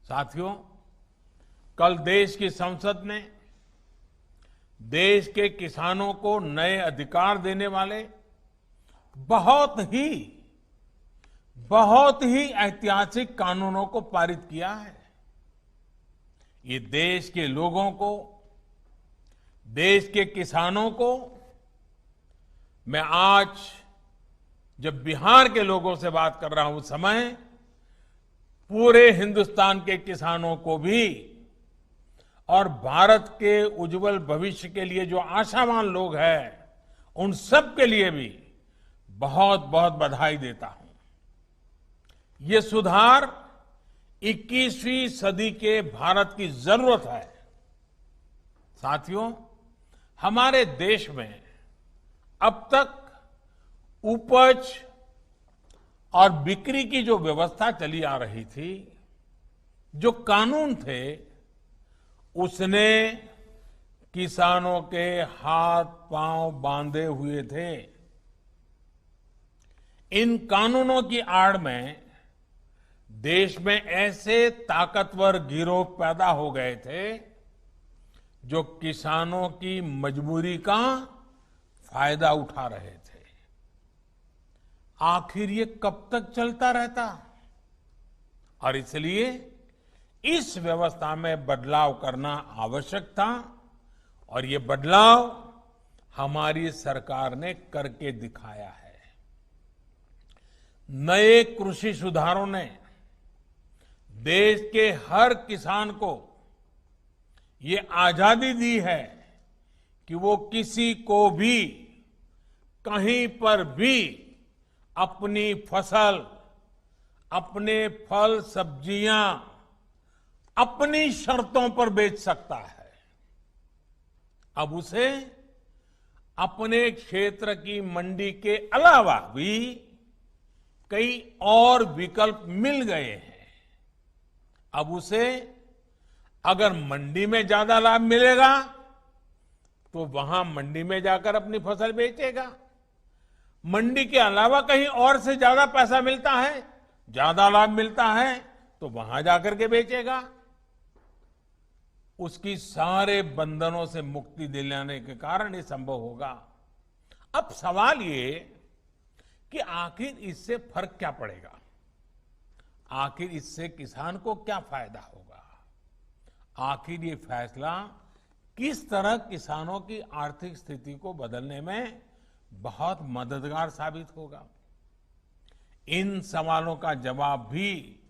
साथियों, कल देश की संसद ने देश के किसानों को नए अधिकार देने वाले बहुत ही ऐतिहासिक कानूनों को पारित किया है। ये देश के लोगों को, देश के किसानों को, मैं आज जब बिहार के लोगों से बात कर रहा हूं उस समय पूरे हिंदुस्तान के किसानों को भी और भारत के उज्जवल भविष्य के लिए जो आशावान लोग हैं उन सब के लिए भी बहुत बहुत बधाई देता हूं। ये सुधार 21वीं सदी के भारत की जरूरत है। साथियों, हमारे देश में अब तक उपज और बिक्री की जो व्यवस्था चली आ रही थी, जो कानून थे, उसने किसानों के हाथ पांव बांधे हुए थे। इन कानूनों की आड़ में देश में ऐसे ताकतवर गिरोह पैदा हो गए थे जो किसानों की मजबूरी का फायदा उठा रहे थे। आखिर ये कब तक चलता रहता? और इसलिए इस व्यवस्था में बदलाव करना आवश्यक था और ये बदलाव हमारी सरकार ने करके दिखाया है। नए कृषि सुधारों ने देश के हर किसान को ये आजादी दी है कि वो किसी को भी कहीं पर भी अपनी फसल, अपने फल सब्जियां अपनी शर्तों पर बेच सकता है। अब उसे अपने क्षेत्र की मंडी के अलावा भी कई और विकल्प मिल गए हैं। अब उसे अगर मंडी में ज्यादा लाभ मिलेगा तो वहां मंडी में जाकर अपनी फसल बेचेगा। मंडी के अलावा कहीं और से ज्यादा पैसा मिलता है, ज्यादा लाभ मिलता है तो वहां जाकर के बेचेगा। उसकी सारे बंधनों से मुक्ति दिलाने के कारण ये संभव होगा। अब सवाल ये कि आखिर इससे फर्क क्या पड़ेगा? आखिर इससे किसान को क्या फायदा होगा? आखिर ये फैसला किस तरह किसानों की आर्थिक स्थिति को बदलने में बहुत मददगार साबित होगा? इन सवालों का जवाब भी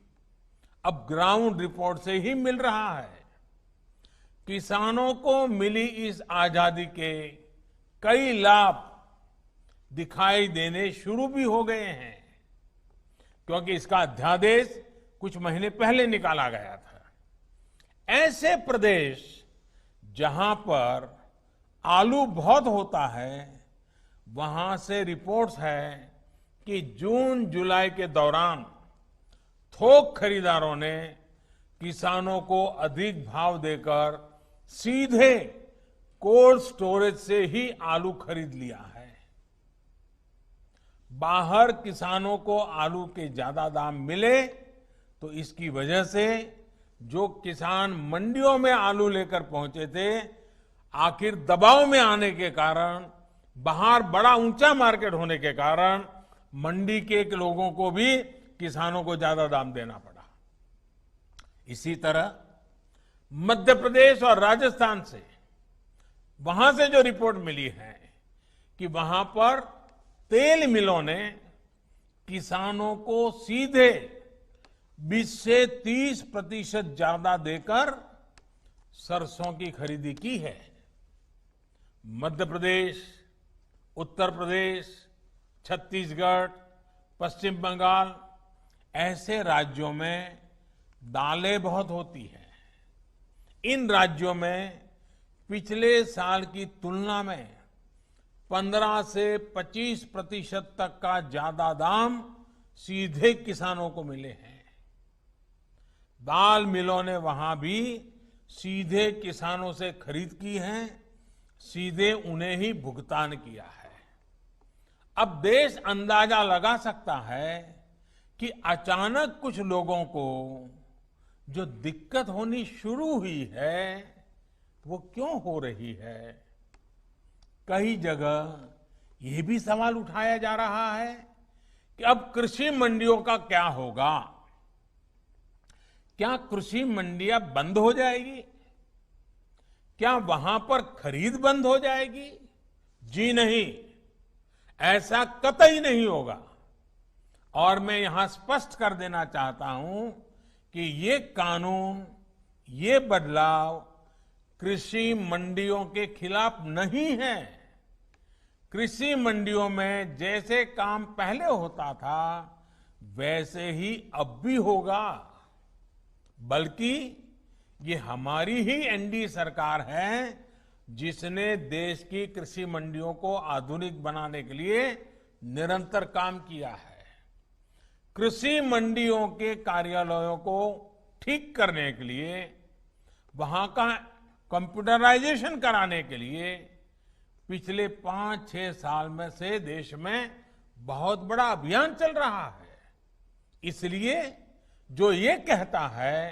अब ग्राउंड रिपोर्ट से ही मिल रहा है। किसानों को मिली इस आजादी के कई लाभ दिखाई देने शुरू भी हो गए हैं, क्योंकि इसका अध्यादेश कुछ महीने पहले निकाला गया था। ऐसे प्रदेश जहां पर आलू बहुत होता है, वहां से रिपोर्ट्स है कि जून जुलाई के दौरान थोक खरीदारों ने किसानों को अधिक भाव देकर सीधे कोल्ड स्टोरेज से ही आलू खरीद लिया है। बाहर किसानों को आलू के ज्यादा दाम मिले तो इसकी वजह से जो किसान मंडियों में आलू लेकर पहुंचे थे, आखिर दबाव में आने के कारण, बाहर बड़ा ऊंचा मार्केट होने के कारण मंडी के लोगों को भी किसानों को ज्यादा दाम देना पड़ा। इसी तरह मध्य प्रदेश और राजस्थान से, वहां से जो रिपोर्ट मिली है कि वहां पर तेल मिलों ने किसानों को सीधे 20 से 30% ज्यादा देकर सरसों की खरीदी की है। मध्य प्रदेश, उत्तर प्रदेश, छत्तीसगढ़, पश्चिम बंगाल ऐसे राज्यों में दालें बहुत होती हैं। इन राज्यों में पिछले साल की तुलना में 15 से 25% तक का ज्यादा दाम सीधे किसानों को मिले हैं। दाल मिलों ने वहां भी सीधे किसानों से खरीद की है, सीधे उन्हें ही भुगतान किया है। अब देश अंदाजा लगा सकता है कि अचानक कुछ लोगों को जो दिक्कत होनी शुरू हुई है वो क्यों हो रही है? कई जगह ये भी सवाल उठाया जा रहा है कि अब कृषि मंडियों का क्या होगा? क्या कृषि मंडियां बंद हो जाएगी? क्या वहां पर खरीद बंद हो जाएगी? जी नहीं, ऐसा कतई नहीं होगा। और मैं यहां स्पष्ट कर देना चाहता हूं कि ये कानून, ये बदलाव कृषि मंडियों के खिलाफ नहीं है। कृषि मंडियों में जैसे काम पहले होता था वैसे ही अब भी होगा। बल्कि ये हमारी ही एनडीए सरकार है जिसने देश की कृषि मंडियों को आधुनिक बनाने के लिए निरंतर काम किया है। कृषि मंडियों के कार्यालयों को ठीक करने के लिए, वहां का कंप्यूटराइजेशन कराने के लिए पिछले 5-6 साल में से देश में बहुत बड़ा अभियान चल रहा है। इसलिए जो ये कहता है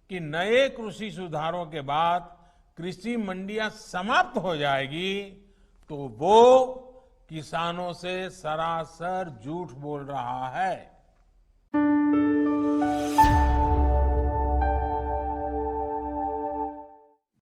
कि नए कृषि सुधारों के बाद कृषि मंडियां समाप्त हो जाएगी, तो वो किसानों से सरासर झूठ बोल रहा है।